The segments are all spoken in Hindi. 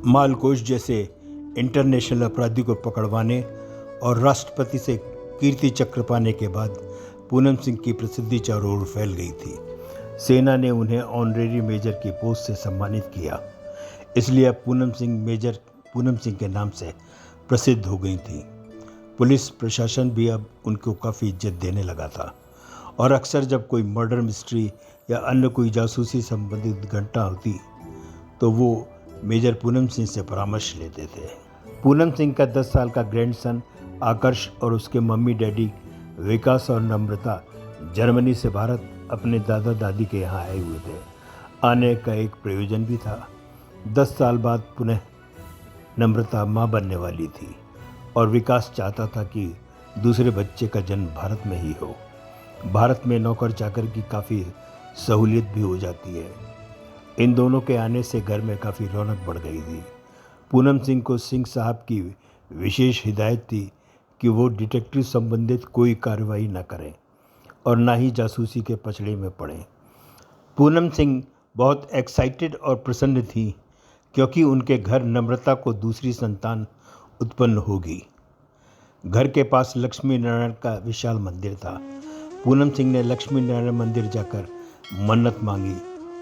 मालकोष जैसे इंटरनेशनल अपराधी को पकड़वाने और राष्ट्रपति से कीर्ति चक्र पाने के बाद पूनम सिंह की प्रसिद्धि चारों ओर फैल गई थी। सेना ने उन्हें ऑनरेरी मेजर की पोस्ट से सम्मानित किया, इसलिए अब पूनम सिंह मेजर पूनम सिंह के नाम से प्रसिद्ध हो गई थी। पुलिस प्रशासन भी अब उनको काफ़ी इज्जत देने लगा था और अक्सर जब कोई मर्डर मिस्ट्री या अन्य कोई जासूसी संबंधित घटना होती तो वो मेजर पूनम सिंह से परामर्श लेते थे। पूनम सिंह का 10 साल का ग्रैंडसन आकर्ष और उसके मम्मी डैडी विकास और नम्रता जर्मनी से भारत अपने दादा दादी के यहाँ आए हुए थे। आने का एक प्रयोजन भी था। 10 साल बाद पुनः नम्रता माँ बनने वाली थी और विकास चाहता था कि दूसरे बच्चे का जन्म भारत में ही हो। भारत में नौकर चाकर की काफ़ी सहूलियत भी हो जाती है। इन दोनों के आने से घर में काफ़ी रौनक बढ़ गई थी। पूनम सिंह को सिंह साहब की विशेष हिदायत थी कि वो डिटेक्टिव संबंधित कोई कार्रवाई न करें और ना ही जासूसी के पचड़े में पड़ें। पूनम सिंह बहुत एक्साइटेड और प्रसन्न थी क्योंकि उनके घर नम्रता को दूसरी संतान उत्पन्न होगी। घर के पास लक्ष्मी नारायण का विशाल मंदिर था। पूनम सिंह ने लक्ष्मी नारायण मंदिर जाकर मन्नत मांगी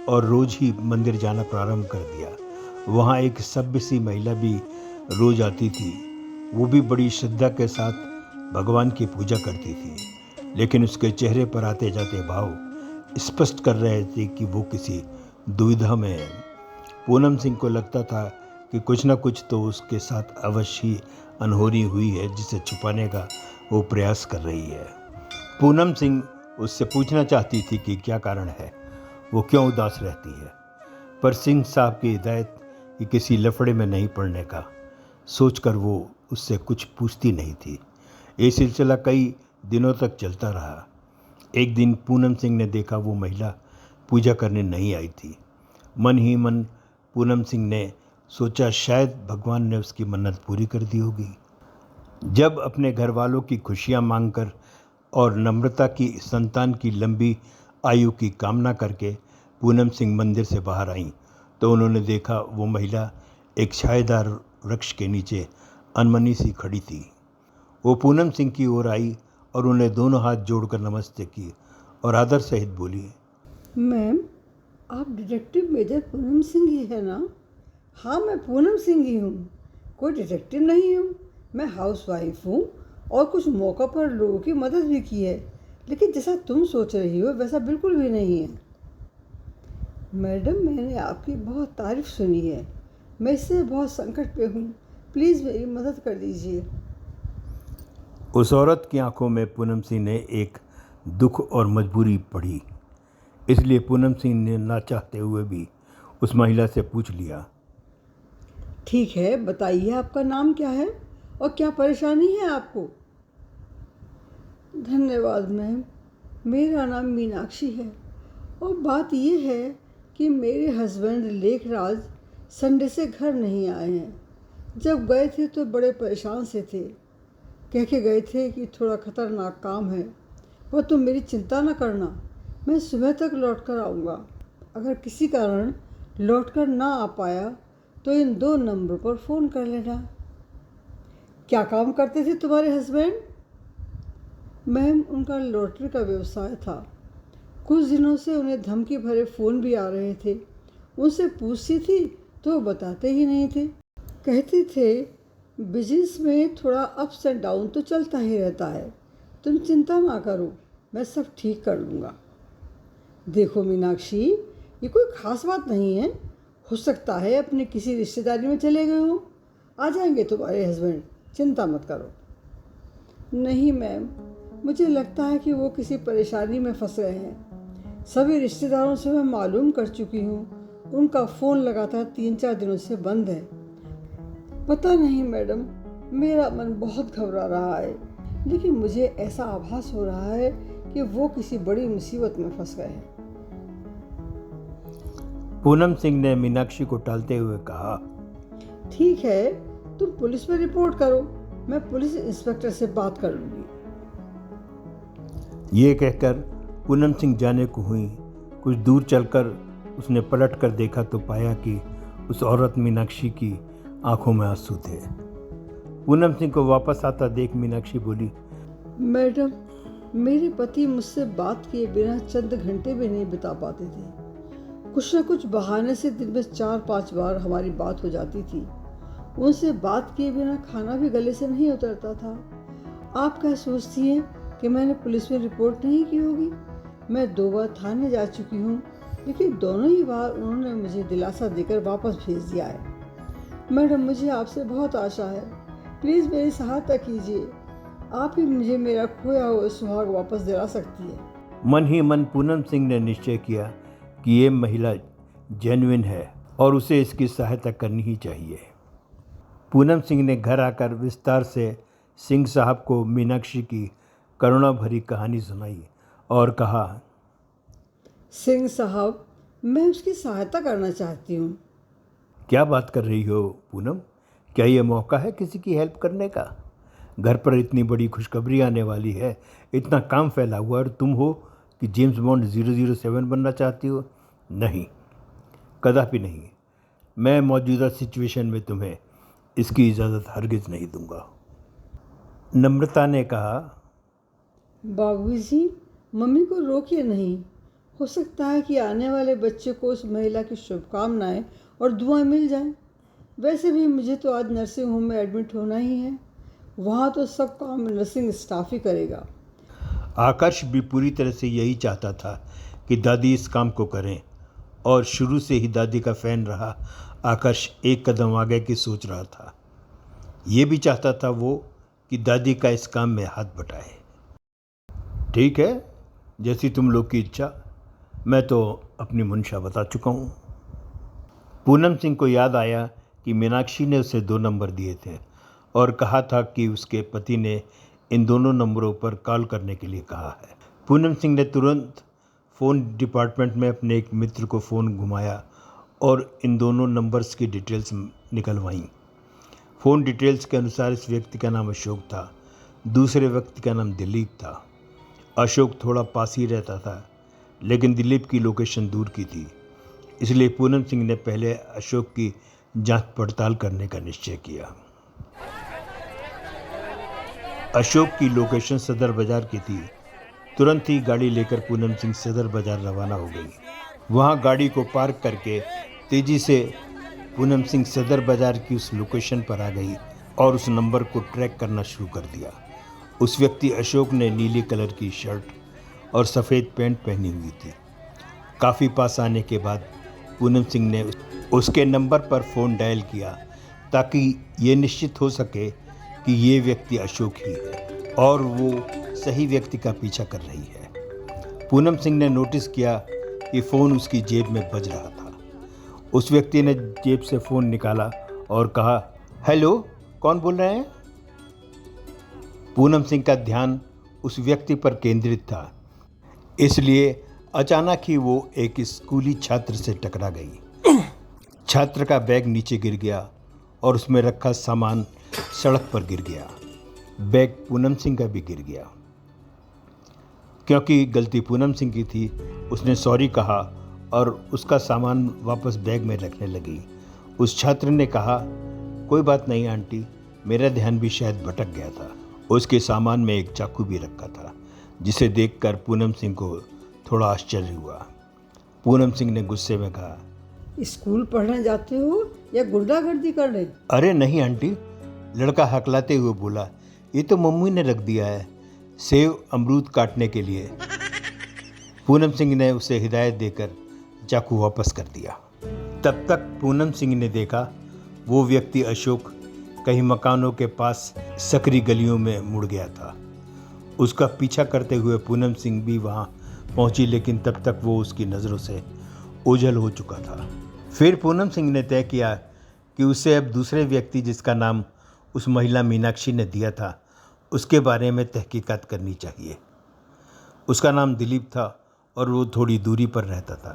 और रोज़ ही मंदिर जाना प्रारंभ कर दिया। वहाँ एक सभ्य सी महिला भी रोज़ आती थी। वो भी बड़ी श्रद्धा के साथ भगवान की पूजा करती थी, लेकिन उसके चेहरे पर आते जाते भाव स्पष्ट कर रहे थे कि वो किसी दुविधा में है। पूनम सिंह को लगता था कि कुछ न कुछ तो उसके साथ अवश्य ही अनहोनी हुई है जिसे छुपाने का वो प्रयास कर रही है। पूनम सिंह उससे पूछना चाहती थी कि क्या कारण है, वो क्यों उदास रहती है, पर सिंह साहब की हिदायत कि किसी लफड़े में नहीं पड़ने का सोचकर वो उससे कुछ पूछती नहीं थी। ये सिलसिला कई दिनों तक चलता रहा। एक दिन पूनम सिंह ने देखा वो महिला पूजा करने नहीं आई थी। मन ही मन पूनम सिंह ने सोचा शायद भगवान ने उसकी मन्नत पूरी कर दी होगी। जब अपने घर वालों की खुशियाँ मांगकर और नम्रता की संतान की लंबी आयु की कामना करके पूनम सिंह मंदिर से बाहर आईं तो उन्होंने देखा वो महिला एक छायादार वृक्ष के नीचे अनमनी सी खड़ी थी। वो पूनम सिंह की ओर आई और उन्हें दोनों हाथ जोड़कर नमस्ते की और आदर सहित बोली, मैम, आप डिटेक्टिव मेजर पूनम सिंह ही है ना? हाँ, मैं पूनम सिंह ही हूँ, कोई डिटेक्टिव नहीं हूँ। मैं हाउसवाइफ हूँ और कुछ मौक़ा पर लोगों की मदद भी की है, लेकिन जैसा तुम सोच रही हो वैसा बिल्कुल भी नहीं है। मैडम, मैंने आपकी बहुत तारीफ़ सुनी है। मैं इससे बहुत संकट पे हूँ, प्लीज़ मेरी मदद कर दीजिए। उस औरत की आंखों में पूनम सिंह ने एक दुख और मजबूरी पड़ी, इसलिए पूनम सिंह ने ना चाहते हुए भी उस महिला से पूछ लिया, ठीक है, बताइए आपका नाम क्या है और क्या परेशानी है आपको? धन्यवाद मैम, मेरा नाम मीनाक्षी है और बात ये है कि मेरे हस्बैंड लेखराज संडे से घर नहीं आए हैं। जब गए थे तो बड़े परेशान से थे, कह के गए थे कि थोड़ा ख़तरनाक काम है, पर तुम मेरी चिंता न करना, मैं सुबह तक लौट कर आऊँगा। अगर किसी कारण लौट कर ना आ पाया तो इन 2 नंबर पर फ़ोन कर लेना। क्या काम करते थे तुम्हारे हस्बैंड? मैम, उनका लॉटरी का व्यवसाय था। कुछ दिनों से उन्हें धमकी भरे फ़ोन भी आ रहे थे। उनसे पूछती थी तो वो बताते ही नहीं थे। कहते थे बिजनेस में थोड़ा अप्स एंड डाउन तो चलता ही रहता है, तुम चिंता ना करो, मैं सब ठीक कर लूँगा। देखो मीनाक्षी, ये कोई ख़ास बात नहीं है। हो सकता है अपने किसी रिश्तेदारी में चले गए हों, आ जाएंगे तुम्हारे हस्बैंड, चिंता मत करो। नहीं मैम, मुझे लगता है कि वो किसी परेशानी में फंस गए हैं। सभी रिश्तेदारों से मैं मालूम कर चुकी हूँ, उनका फ़ोन लगातार 3-4 दिनों से बंद है। पता नहीं मैडम, मेरा मन बहुत घबरा रहा है, लेकिन मुझे ऐसा आभास हो रहा है कि वो किसी बड़ी मुसीबत में फंस गए हैं। पूनम सिंह ने मीनाक्षी को टालते हुए कहा, ठीक है, तुम पुलिस में रिपोर्ट करो, मैं पुलिस इंस्पेक्टर से बात कर लूँगी। ये कहकर पूनम सिंह जाने को हुई। कुछ दूर चलकर उसने पलट कर देखा तो पाया कि उस औरत मीनाक्षी की आंखों में आंसू थे। पूनम सिंह को वापस आता देख मीनाक्षी बोली, मैडम, मेरे पति मुझसे बात किए बिना चंद घंटे भी नहीं बिता पाते थे। कुछ न कुछ बहाने से दिन में 4-5 बार हमारी बात हो जाती थी। उनसे बात किए बिना खाना भी गले से नहीं उतरता था। आप क्या सोचती हैं कि मैंने पुलिस में रिपोर्ट नहीं की होगी? मैं 2 बार थाने जा चुकी हूँ, लेकिन दोनों ही बार उन्होंने मुझे दिलासा देकर वापस भेज दिया है। मैडम, मुझे आपसे बहुत आशा है, प्लीज़ मेरी सहायता कीजिए। आप ही मुझे मेरा खोया हुआ सुहाग वापस दिला सकती है। मन ही मन पूनम सिंह ने निश्चय किया कि ये महिला जेन्युइन है और उसे इसकी सहायता करनी ही चाहिए। पूनम सिंह ने घर आकर विस्तार से सिंह साहब को मीनाक्षी की करुणा भरी कहानी सुनाई और कहा, सिंह साहब, मैं उसकी सहायता करना चाहती हूँ। क्या बात कर रही हो पूनम? क्या ये मौका है किसी की हेल्प करने का? घर पर इतनी बड़ी खुशखबरी आने वाली है, इतना काम फैला हुआ और तुम हो कि जेम्स बॉन्ड 007 बनना चाहती हो? नहीं, कदापि नहीं। मैं मौजूदा सिचुएशन में तुम्हें इसकी इजाज़त हरगिज़ नहीं दूंगा। नम्रता ने कहा, बाबूजी, मम्मी को रोकिए नहीं। हो सकता है कि आने वाले बच्चे को उस महिला की शुभकामनाएं और दुआएं मिल जाएं। वैसे भी मुझे तो आज नर्सिंग होम में एडमिट होना ही है। वहाँ तो सब काम नर्सिंग स्टाफ ही करेगा। आकर्ष भी पूरी तरह से यही चाहता था कि दादी इस काम को करें और शुरू से ही दादी का फ़ैन रहा आकर्ष एक कदम आगे की सोच रहा था। ये भी चाहता था वो कि दादी का इस काम में हाथ बटाए। ठीक है, जैसी तुम लोग की इच्छा। मैं तो अपनी मंशा बता चुका हूँ। पूनम सिंह को याद आया कि मीनाक्षी ने उसे 2 नंबर दिए थे और कहा था कि उसके पति ने इन दोनों नंबरों पर कॉल करने के लिए कहा है। पूनम सिंह ने तुरंत फ़ोन डिपार्टमेंट में अपने एक मित्र को फ़ोन घुमाया और इन दोनों नंबर्स की डिटेल्स निकलवाईं। फ़ोन डिटेल्स के अनुसार इस व्यक्ति का नाम अशोक था, दूसरे व्यक्ति का नाम दिलीप था। अशोक थोड़ा पास ही रहता था, लेकिन दिलीप की लोकेशन दूर की थी, इसलिए पूनम सिंह ने पहले अशोक की जांच पड़ताल करने का निश्चय किया। अशोक की लोकेशन सदर बाज़ार की थी। तुरंत ही गाड़ी लेकर पूनम सिंह सदर बाज़ार रवाना हो गई। वहां गाड़ी को पार्क करके तेज़ी से पूनम सिंह सदर बाज़ार की उस लोकेशन पर आ गई और उस नंबर को ट्रैक करना शुरू कर दिया। उस व्यक्ति अशोक ने नीले कलर की शर्ट और सफ़ेद पैंट पहनी हुई थी। काफ़ी पास आने के बाद पूनम सिंह ने उसके नंबर पर फ़ोन डायल किया ताकि ये निश्चित हो सके कि ये व्यक्ति अशोक ही है और वो सही व्यक्ति का पीछा कर रही है। पूनम सिंह ने नोटिस किया कि फ़ोन उसकी जेब में बज रहा था। उस व्यक्ति ने जेब से फ़ोन निकाला और कहा, हेलो, कौन बोल रहे हैं? पूनम सिंह का ध्यान उस व्यक्ति पर केंद्रित था, इसलिए अचानक ही वो एक स्कूली छात्र से टकरा गई। छात्र का बैग नीचे गिर गया और उसमें रखा सामान सड़क पर गिर गया। बैग पूनम सिंह का भी गिर गया। क्योंकि गलती पूनम सिंह की थी, उसने सॉरी कहा और उसका सामान वापस बैग में रखने लगी। उस छात्र ने कहा, कोई बात नहीं आंटी, मेरा ध्यान भी शायद भटक गया था। उसके सामान में एक चाकू भी रखा था, जिसे देखकर पूनम सिंह को थोड़ा आश्चर्य हुआ। पूनम सिंह ने गुस्से में कहा, स्कूल पढ़ने जाते हो या गुंडागर्दी करने? अरे नहीं आंटी, लड़का हकलाते हुए बोला, ये तो मम्मी ने रख दिया है सेव अमरूद काटने के लिए। पूनम सिंह ने उसे हिदायत देकर चाकू वापस कर दिया। तब तक पूनम सिंह ने देखा वो व्यक्ति अशोक कहीं मकानों के पास सकरी गलियों में मुड़ गया था। उसका पीछा करते हुए पूनम सिंह भी वहां पहुंची, लेकिन तब तक वो उसकी नज़रों से ओझल हो चुका था। फिर पूनम सिंह ने तय किया कि उसे अब दूसरे व्यक्ति जिसका नाम उस महिला मीनाक्षी ने दिया था, उसके बारे में तहकीकात करनी चाहिए। उसका नाम दिलीप था और वो थोड़ी दूरी पर रहता था।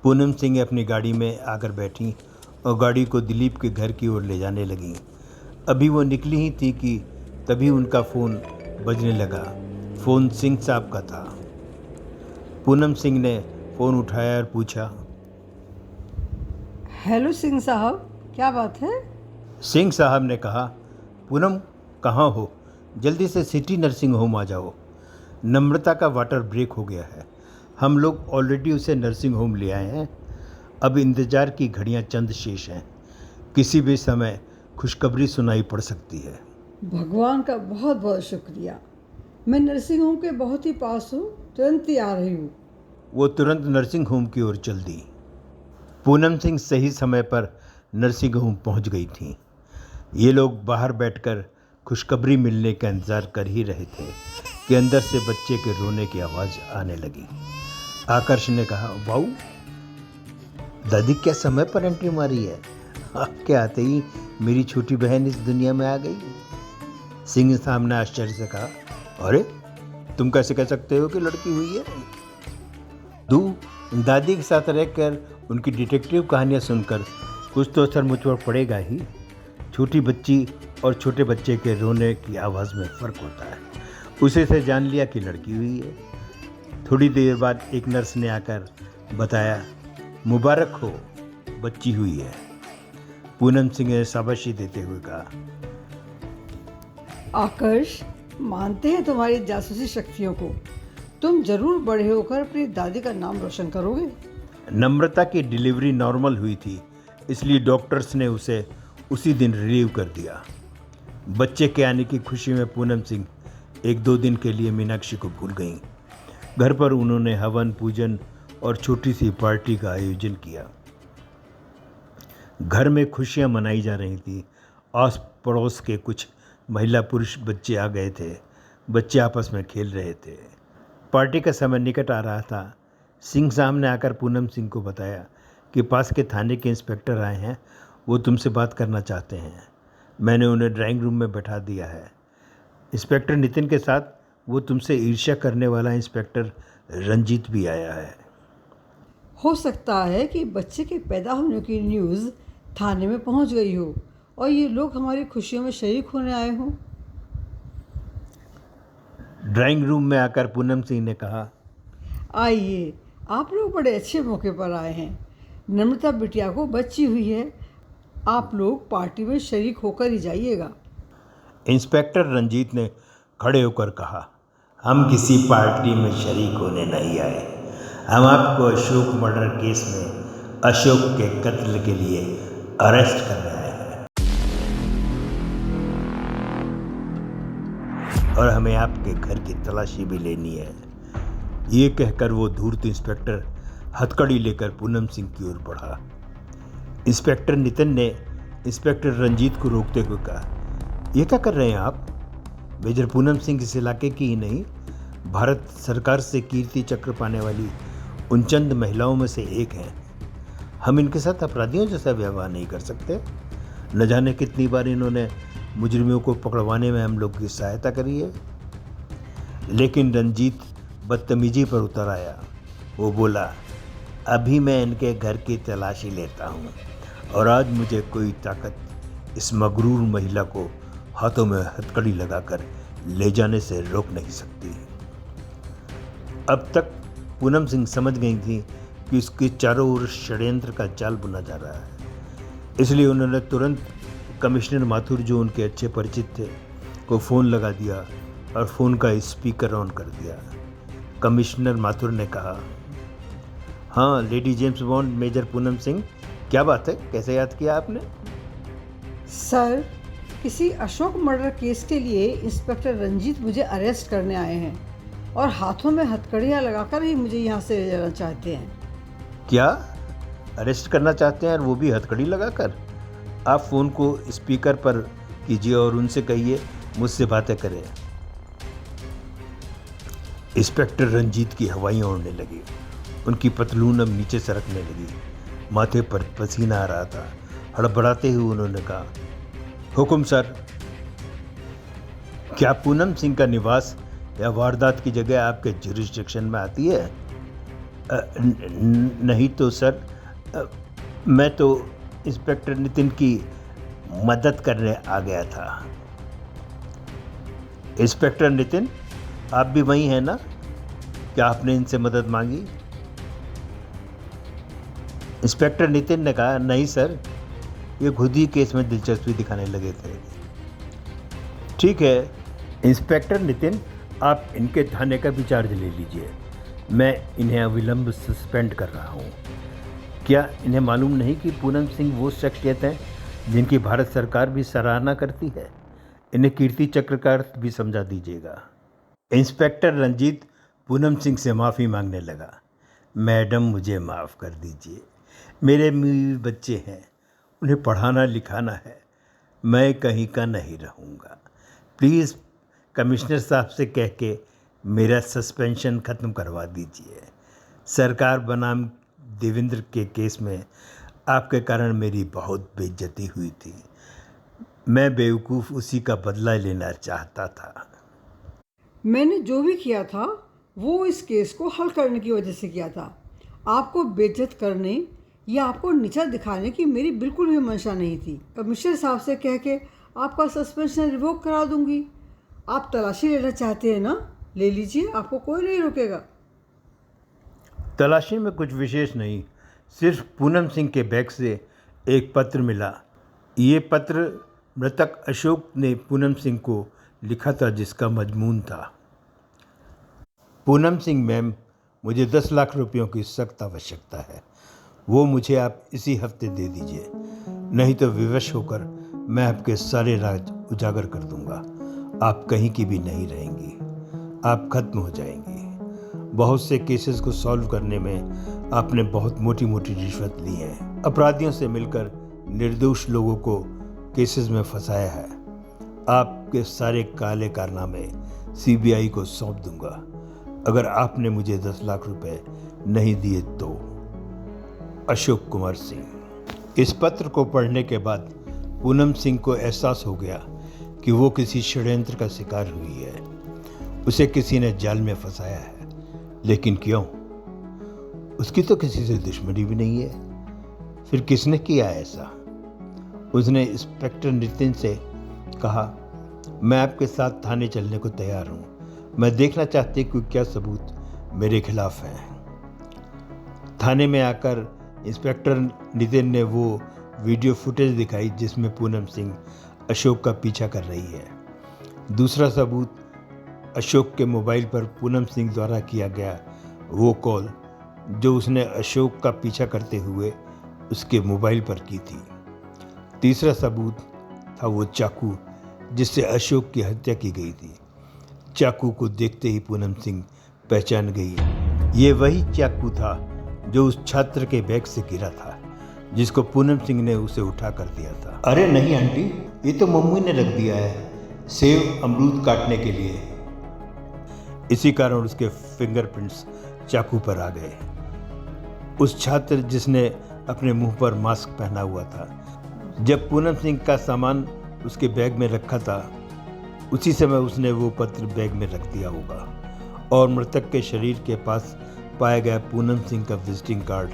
पूनम सिंह अपनी गाड़ी में आकर बैठी और गाड़ी को दिलीप के घर की ओर ले जाने लगी। अभी वो निकली ही थी कि तभी उनका फ़ोन बजने लगा। फ़ोन सिंह साहब का था। पूनम सिंह ने फ़ोन उठाया और पूछा, हेलो सिंह साहब, क्या बात है? सिंह साहब ने कहा, पूनम कहाँ हो? जल्दी से सिटी नर्सिंग होम आ जाओ। नम्रता का वाटर ब्रेक हो गया है। हम लोग ऑलरेडी उसे नर्सिंग होम ले आए हैं। अब इंतज़ार की घड़ियां चंद शेष हैं। किसी भी समय खुशखबरी सुनाई पड़ सकती है। भगवान का बहुत बहुत शुक्रिया। मैं नर्सिंग होम के बहुत ही पास हूँ, तुरंत ही आ रही हूँ। वो तुरंत नर्सिंग होम की ओर चल दी। पूनम सिंह सही समय पर नर्सिंग होम पहुंच गई थीं। ये लोग बाहर बैठकर खुशखबरी मिलने का इंतज़ार कर ही रहे थे कि अंदर से बच्चे के रोने की आवाज़ आने लगी। आकर्ष ने कहा, वाऊ, दादी क्या समय पर एंट्री मारी है। आपके आते ही मेरी छोटी बहन इस दुनिया में आ गई। सिंह साहब ने आश्चर्य से कहा, अरे तुम कैसे कह सकते हो कि लड़की हुई है? दादी के साथ रहकर उनकी डिटेक्टिव कहानियाँ सुनकर कुछ तो असर मुझ पर पड़ेगा ही। छोटी बच्ची और छोटे बच्चे के रोने की आवाज़ में फ़र्क होता है। उसे से जान लिया कि लड़की हुई है। थोड़ी देर बाद एक नर्स ने आकर बताया, मुबारक हो, बच्ची हुई है। पूनम सिंह ने शाबाशी देते हुए कहा, आकर्ष, मानते हैं तुम्हारी जासूसी शक्तियों को। तुम जरूर बड़े होकर अपनी दादी का नाम रोशन करोगे। नम्रता की डिलीवरी नॉर्मल हुई थी, इसलिए डॉक्टर्स ने उसे उसी दिन रिलीव कर दिया। बच्चे के आने की खुशी में पूनम सिंह 1-2 दिन के लिए मीनाक्षी को भूल गईं। घर पर उन्होंने हवन पूजन और छोटी सी पार्टी का आयोजन किया। घर में खुशियां मनाई जा रही थी। आस पड़ोस के कुछ महिला पुरुष बच्चे आ गए थे। बच्चे आपस में खेल रहे थे। पार्टी का समय निकट आ रहा था। सिंह साहब ने आकर पूनम सिंह को बताया कि पास के थाने के इंस्पेक्टर आए हैं, वो तुमसे बात करना चाहते हैं। मैंने उन्हें ड्राइंग रूम में बैठा दिया है। इंस्पेक्टर नितिन के साथ वो तुमसे ईर्ष्या करने वाला इंस्पेक्टर रंजीत भी आया है। हो सकता है कि बच्चे के पैदा होने की न्यूज़ थाने में पहुंच गई हो और ये लोग हमारी खुशियों में शरीक होने आए हों। ड्राइंग रूम में आकर पूनम सिंह ने कहा, आइए, आप लोग बड़े अच्छे मौके पर आए हैं। नम्रता बिटिया को बच्ची हुई है। आप लोग पार्टी में शरीक होकर ही जाइएगा। इंस्पेक्टर रंजीत ने खड़े होकर कहा, हम किसी पार्टी में शरीक होने नहीं आए। हम आपको अशोक मर्डर केस में अशोक के कत्ल के लिए अरेस्ट करने आए हैं और हमें आपके घर की तलाशी भी लेनी है। ये कहकर वो धूर्त इंस्पेक्टर हथकड़ी लेकर पूनम सिंह की ओर बढ़ा। इंस्पेक्टर नितिन ने इंस्पेक्टर रंजीत को रोकते हुए कहा, ये क्या कर रहे हैं आप? मेजर पूनम सिंह इस इलाके की ही नहीं, भारत सरकार से कीर्ति चक्र पाने वाली उन चंद महिलाओं में से एक हैं। हम इनके साथ अपराधियों जैसा व्यवहार नहीं कर सकते। न जाने कितनी बार इन्होंने मुजरिमों को पकड़वाने में हम लोग की सहायता करी है। लेकिन रंजीत बदतमीजी पर उतर आया। वो बोला, अभी मैं इनके घर की तलाशी लेता हूँ और आज मुझे कोई ताकत इस मगरूर महिला को हाथों में हथकड़ी लगाकर ले जाने से रोक नहीं सकती। अब तक पूनम सिंह समझ गई थी कि उसके चारों ओर षड्यंत्र का जाल बुना जा रहा है। इसलिए उन्होंने तुरंत कमिश्नर माथुर, जो उनके अच्छे परिचित थे, को फ़ोन लगा दिया और फ़ोन का स्पीकर ऑन कर दिया। कमिश्नर माथुर ने कहा, हाँ lady James Bond major Poonam Singh, क्या बात है, कैसे याद किया आपने? सर, किसी अशोक मर्डर केस के लिए इंस्पेक्टर रंजीत मुझे अरेस्ट करने आए हैं और हाथों में हथकड़ियाँ लगाकर ही मुझे यहाँ से ले जाना चाहते हैं। क्या अरेस्ट करना चाहते हैं और वो भी हथकड़ी लगाकर? आप फ़ोन को स्पीकर पर कीजिए और उनसे कहिए मुझसे बातें करें। इंस्पेक्टर रंजीत की हवाएं उड़ने लगी। उनकी पतलून अब नीचे सरकने लगी। माथे पर पसीना आ रहा था। हड़बड़ाते हुए उन्होंने कहा, हुक्म सर। क्या पूनम सिंह का निवास या वारदात की जगह आपके जुरिस्डिक्शन में आती है? नहीं तो सर, मैं तो इंस्पेक्टर नितिन की मदद करने आ गया था। इंस्पेक्टर नितिन, आप भी वही हैं ना? क्या आपने इनसे मदद मांगी? इंस्पेक्टर नितिन ने कहा, नहीं सर, ये खुद ही केस में दिलचस्पी दिखाने लगे थे। ठीक है इंस्पेक्टर नितिन, आप इनके थाने का भी चार्ज ले लीजिए। मैं इन्हें अविलंब सस्पेंड कर रहा हूँ। क्या इन्हें मालूम नहीं कि पूनम सिंह वो शख्सियत हैं जिनकी भारत सरकार भी सराहना करती है? इन्हें कीर्ति चक्र का अर्थ भी समझा दीजिएगा। इंस्पेक्टर रंजीत पूनम सिंह से माफ़ी मांगने लगा। मैडम मुझे माफ़ कर दीजिए, मेरे बच्चे हैं, उन्हें पढ़ाना लिखाना है, मैं कहीं का नहीं रहूँगा। प्लीज़ कमिश्नर साहब से कह के मेरा सस्पेंशन ख़त्म करवा दीजिए। सरकार बनाम देवेंद्र के केस में आपके कारण मेरी बहुत बेइज्जती हुई थी। मैं बेवकूफ़ उसी का बदला लेना चाहता था। मैंने जो भी किया था वो इस केस को हल करने की वजह से किया था। आपको बेइज्जत करने या आपको नीचा दिखाने की मेरी बिल्कुल भी मंशा नहीं थी। कमिश्नर साहब से कह के आपका सस्पेंशन रिवोक करा दूंगी। आप तलाशी लेना चाहते हैं ना, ले लीजिए, आपको कोई नहीं रोकेगा। तलाशी में कुछ विशेष नहीं, सिर्फ पूनम सिंह के बैग से एक पत्र मिला। ये पत्र मृतक अशोक ने पूनम सिंह को लिखा था, जिसका मजमून था, पूनम सिंह मैम, मुझे 10 लाख रुपयों की सख्त आवश्यकता है। वो मुझे आप इसी हफ्ते दे दीजिए, नहीं तो विवश होकर मैं आपके सारे राज उजागर कर दूंगा। आप कहीं की भी नहीं रहेंगी, आप खत्म हो जाएंगी। बहुत से केसेस को सॉल्व करने में आपने बहुत मोटी मोटी रिश्वत ली है। अपराधियों से मिलकर निर्दोष लोगों को केसेस में फंसाया है। आपके सारे काले कारनामे सीबीआई को सौंप दूंगा अगर आपने मुझे 10 लाख रुपए नहीं दिए तो। अशोक कुमार सिंह। इस पत्र को पढ़ने के बाद पूनम सिंह को एहसास हो गया कि वो किसी षड्यंत्र का शिकार हुई है। उसे किसी ने जाल में फंसाया है, लेकिन क्यों? उसकी तो किसी से दुश्मनी भी नहीं है, फिर किसने किया ऐसा? उसने इंस्पेक्टर नितिन से कहा, मैं आपके साथ थाने चलने को तैयार हूँ। मैं देखना चाहती कि क्या सबूत मेरे खिलाफ हैं। थाने में आकर इंस्पेक्टर नितिन ने वो वीडियो फुटेज दिखाई जिसमें पूनम सिंह अशोक का पीछा कर रही है। दूसरा सबूत, अशोक के मोबाइल पर पूनम सिंह द्वारा किया गया वो कॉल जो उसने अशोक का पीछा करते हुए उसके मोबाइल पर की थी। तीसरा सबूत था वो चाकू जिससे अशोक की हत्या की गई थी। चाकू को देखते ही पूनम सिंह पहचान गई। ये वही चाकू था जो उस छात्र के बैग से गिरा था, जिसको पूनम सिंह ने उसे उठा कर दिया था। अरे नहीं आंटी, ये तो मम्मी ने रख दिया है सेव अमरूद काटने के लिए। इसी कारण उसके फिंगरप्रिंट्स चाकू पर आ गए। उस छात्र जिसने अपने मुंह पर मास्क पहना हुआ था, जब पूनम सिंह का सामान उसके बैग में रखा था, उसी समय उसने वो पत्र बैग में रख दिया होगा और मृतक के शरीर के पास पाया गया पूनम सिंह का विजिटिंग कार्ड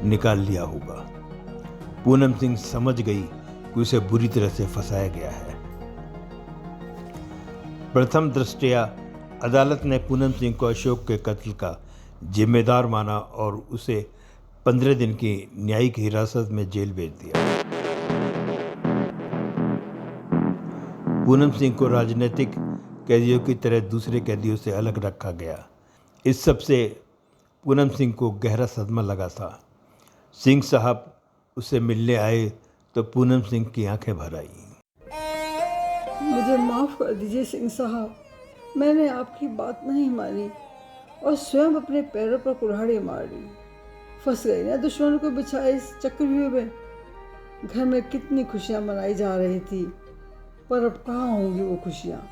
निकाल लिया होगा। पूनम सिंह समझ गई कि उसे बुरी तरह से फंसाया गया है। प्रथम दृष्टया अदालत ने पूनम सिंह को अशोक के कत्ल का जिम्मेदार माना और उसे 15 दिन की न्यायिक हिरासत में जेल भेज दिया। पूनम सिंह को राजनीतिक कैदियों की तरह दूसरे कैदियों से अलग रखा गया। इस सब से पूनम सिंह को गहरा सदमा लगा था। सिंह साहब उससे मिलने आए तो पूनम सिंह की आंखें भर आई। मुझे माफ़ कर दीजिए सिंह साहब, मैंने आपकी बात नहीं मानी और स्वयं अपने पैरों पर कुल्हाड़ी मार ली। फंस गई ना दुश्मनों को बिछाए इस चक्रव्यूह में। घर में कितनी खुशियाँ मनाई जा रही थी, पर अब कहाँ होंगी वो खुशियाँ।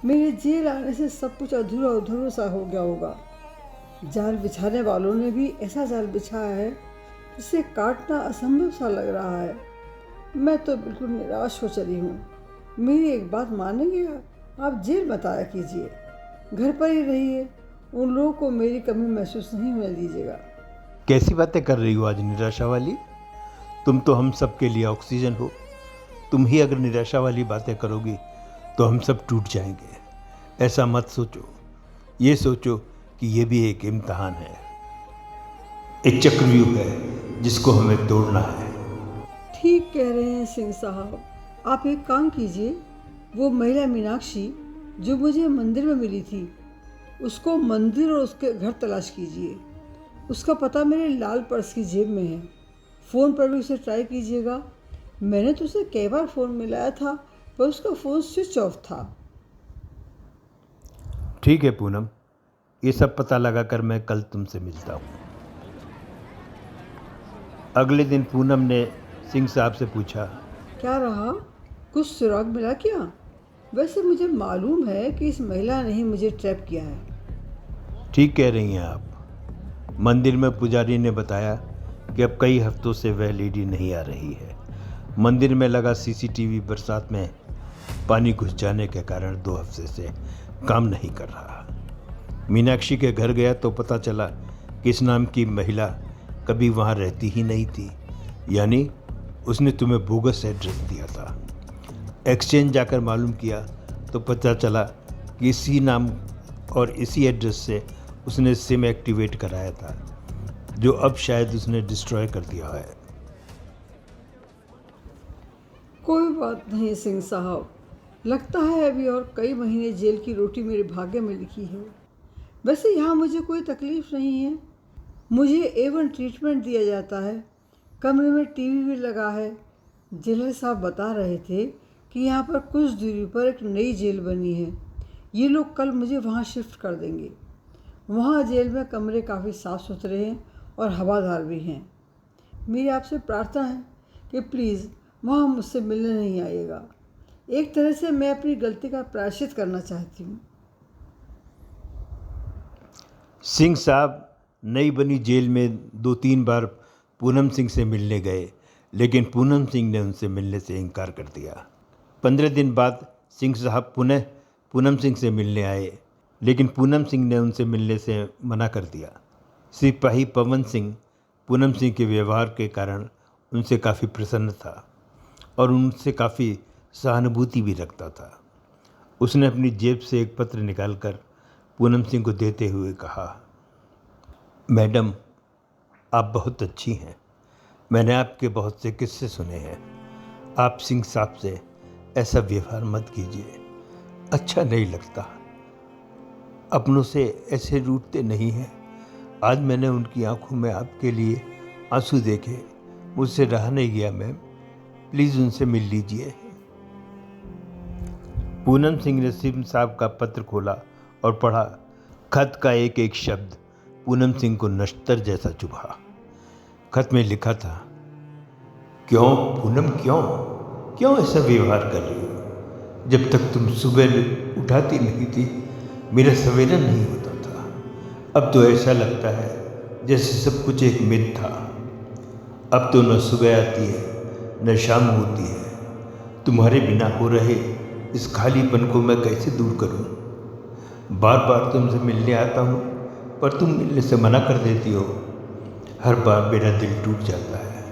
मेरे जेल आने से सब कुछ अधूरा अधूरा सा हो गया होगा। जाल बिछाने वालों ने भी ऐसा जाल बिछाया है जिसे काटना असंभव सा लग रहा है। मैं तो बिल्कुल निराश हो चली हूँ। मेरी एक बात मानेंगे आप जेल मत आया कीजिए, घर पर ही रहिए। उन लोगों को मेरी कमी महसूस नहीं होने दीजिएगा। कैसी बातें कर रही हो आज निराशा वाली? तुम तो हम सब के लिए ऑक्सीजन हो। तुम ही अगर निराशा वाली बातें करोगी तो हम सब टूट जाएंगे। ऐसा मत सोचो, ये सोचो कि ये भी एक इम्तहान है, एक चक्रव्यूह है जिसको हमें तोड़ना है। ठीक कह रहे हैं सिंह साहब। आप एक काम कीजिए, वो महिला मीनाक्षी जो मुझे मंदिर में मिली थी, उसको मंदिर और उसके घर तलाश कीजिए। उसका पता मेरे लाल पर्स की जेब में है। फ़ोन पर भी उसे ट्राई कीजिएगा। मैंने तो उसे कई बार फ़ोन मिलाया था, पर उसका फ़ोन स्विच ऑफ था। ठीक है पूनम, ये सब पता लगा कर मैं कल तुमसे मिलता हूँ। अगले दिन पूनम ने सिंह साहब से पूछा, क्या रहा? कुछ सुराग मिला क्या? वैसे मुझे मालूम है कि इस महिला ने ही मुझे ट्रैप किया है। ठीक कह रही हैं आप। मंदिर में पुजारी ने बताया कि अब कई हफ्तों से वह लेडी नहीं आ रही है। मंदिर में लगा सीसीटीवी बरसात में पानी घुस जाने के कारण 2 हफ्ते से काम नहीं कर रहा। मीनाक्षी के घर गया तो पता चला कि इस नाम की महिला कभी वहाँ रहती ही नहीं थी, यानी उसने तुम्हें बोगस एड्रेस दिया था। एक्सचेंज जाकर मालूम किया तो पता चला कि इसी नाम और इसी एड्रेस से उसने सिम एक्टिवेट कराया था, जो अब शायद उसने डिस्ट्रॉय कर दिया है। कोई बात नहीं सिंह साहब, लगता है अभी और कई महीने जेल की रोटी मेरे भाग्य में लिखी है। वैसे यहाँ मुझे कोई तकलीफ़ नहीं है। मुझे A1 ट्रीटमेंट दिया जाता है। कमरे में टीवी भी लगा है। जेलर साहब बता रहे थे कि यहाँ पर कुछ दूरी पर एक नई जेल बनी है। ये लोग कल मुझे वहाँ शिफ्ट कर देंगे। वहाँ जेल में कमरे काफ़ी साफ़ सुथरे हैं और हवादार भी हैं। मेरी आपसे प्रार्थना है कि प्लीज़ वहाँ मुझसे मिलने नहीं आइएगा। एक तरह से मैं अपनी गलती का प्रायश्चित करना चाहती हूँ। सिंह साहब नई बनी जेल में 2-3 बार पूनम सिंह से मिलने गए, लेकिन पूनम सिंह ने उनसे मिलने से इनकार कर दिया। 15 दिन बाद सिंह साहब पुनः पूनम सिंह से मिलने आए, लेकिन पूनम सिंह ने उनसे मिलने से मना कर दिया। सिपाही पवन सिंह पूनम सिंह के व्यवहार के कारण उनसे काफ़ी प्रसन्न था और उनसे काफ़ी सहानुभूति भी रखता था। उसने अपनी जेब से एक पत्र निकालकर पूनम सिंह को देते हुए कहा, मैडम, आप बहुत अच्छी हैं। मैंने आपके बहुत से किस्से सुने हैं। आप सिंह साहब से ऐसा व्यवहार मत कीजिए, अच्छा नहीं लगता। अपनों से ऐसे रूठते नहीं हैं। आज मैंने उनकी आंखों में आपके लिए आंसू देखे, मुझसे रहा नहीं गया। मैम, प्लीज़ उनसे मिल लीजिए। पूनम सिंह ने सिंह साहब का पत्र खोला और पढ़ा। खत का एक एक शब्द पूनम सिंह को नश्तर जैसा चुभा। खत में लिखा था, क्यों पूनम, क्यों ऐसा व्यवहार कर रही हो? जब तक तुम सुबह उठाती नहीं थी, मेरा सवेरा नहीं होता था। अब तो ऐसा लगता है जैसे सब कुछ एक मिथ था। अब तो न सुबह आती है न शाम होती है। तुम्हारे बिना हो रहे इस खालीपन को मैं कैसे दूर करूं? बार बार तुमसे मिलने आता हूं, पर तुम मिलने से मना कर देती हो। हर बार मेरा दिल टूट जाता है,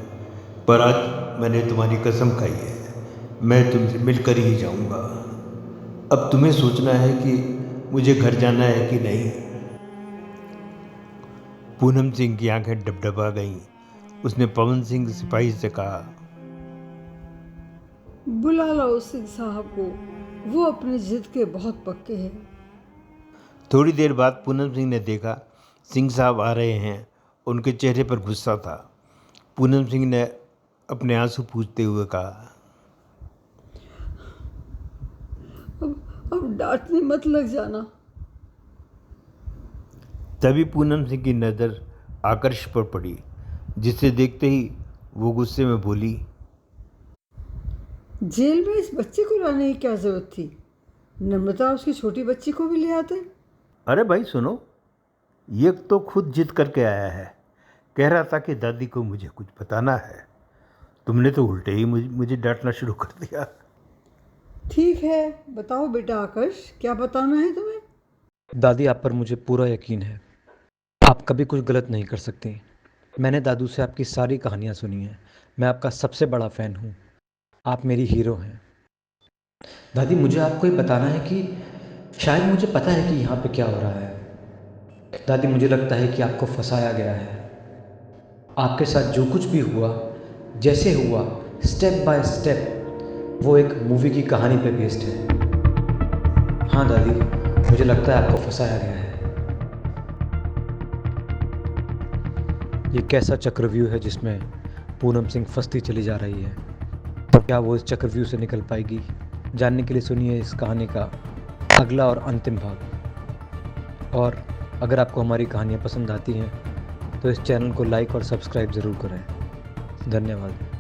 पर आज मैंने तुम्हारी कसम खाई है, मैं तुमसे मिलकर ही जाऊंगा। अब तुम्हें सोचना है कि मुझे घर जाना है कि नहीं। पूनम सिंह की आंखें डबडबा गईं। उसने पवन सिंह सिपाही से कहा, बुला लो सिंह साहब को, वो अपनी जिद के बहुत पक्के हैं। थोड़ी देर बाद पूनम सिंह ने देखा सिंह साहब आ रहे हैं। उनके चेहरे पर गुस्सा था। पूनम सिंह ने अपने आंसू पूछते हुए कहा, अब डांटने मत लग जाना। तभी पूनम सिंह की नज़र आकर्ष पर पड़ी, जिसे देखते ही वो गुस्से में बोली, जेल में इस बच्चे को लाने की क्या ज़रूरत थी? नम्रता उसकी छोटी बच्ची को भी ले आते। अरे भाई सुनो, ये तो खुद जिद करके आया है। कह रहा था कि दादी को मुझे कुछ बताना है। तुमने तो उल्टे ही मुझे डांटना शुरू कर दिया। ठीक है, बताओ बेटा आकर्ष, क्या बताना है तुम्हें? दादी, आप पर मुझे पूरा यकीन है। आप कभी कुछ गलत नहीं कर सकती। मैंने दादू से आपकी सारी कहानियाँ सुनी हैं। मैं आपका सबसे बड़ा फ़ैन हूँ। आप मेरी हीरो हैं। दादी, मुझे आपको ये बताना है कि शायद मुझे पता है कि यहाँ पे क्या हो रहा है। दादी, मुझे लगता है कि आपको फंसाया गया है। आपके साथ जो कुछ भी हुआ, जैसे हुआ, स्टेप बाय स्टेप वो एक मूवी की कहानी पे बेस्ड है। हाँ दादी, मुझे लगता है आपको फंसाया गया है। ये कैसा चक्रव्यूह है जिसमें पूनम सिंह फंसती चली जा रही है, और क्या वो इस चक्रव्यूह से निकल पाएगी? जानने के लिए सुनिए इस कहानी का अगला और अंतिम भाग। और अगर आपको हमारी कहानियाँ पसंद आती हैं तो इस चैनल को लाइक और सब्सक्राइब ज़रूर करें। धन्यवाद।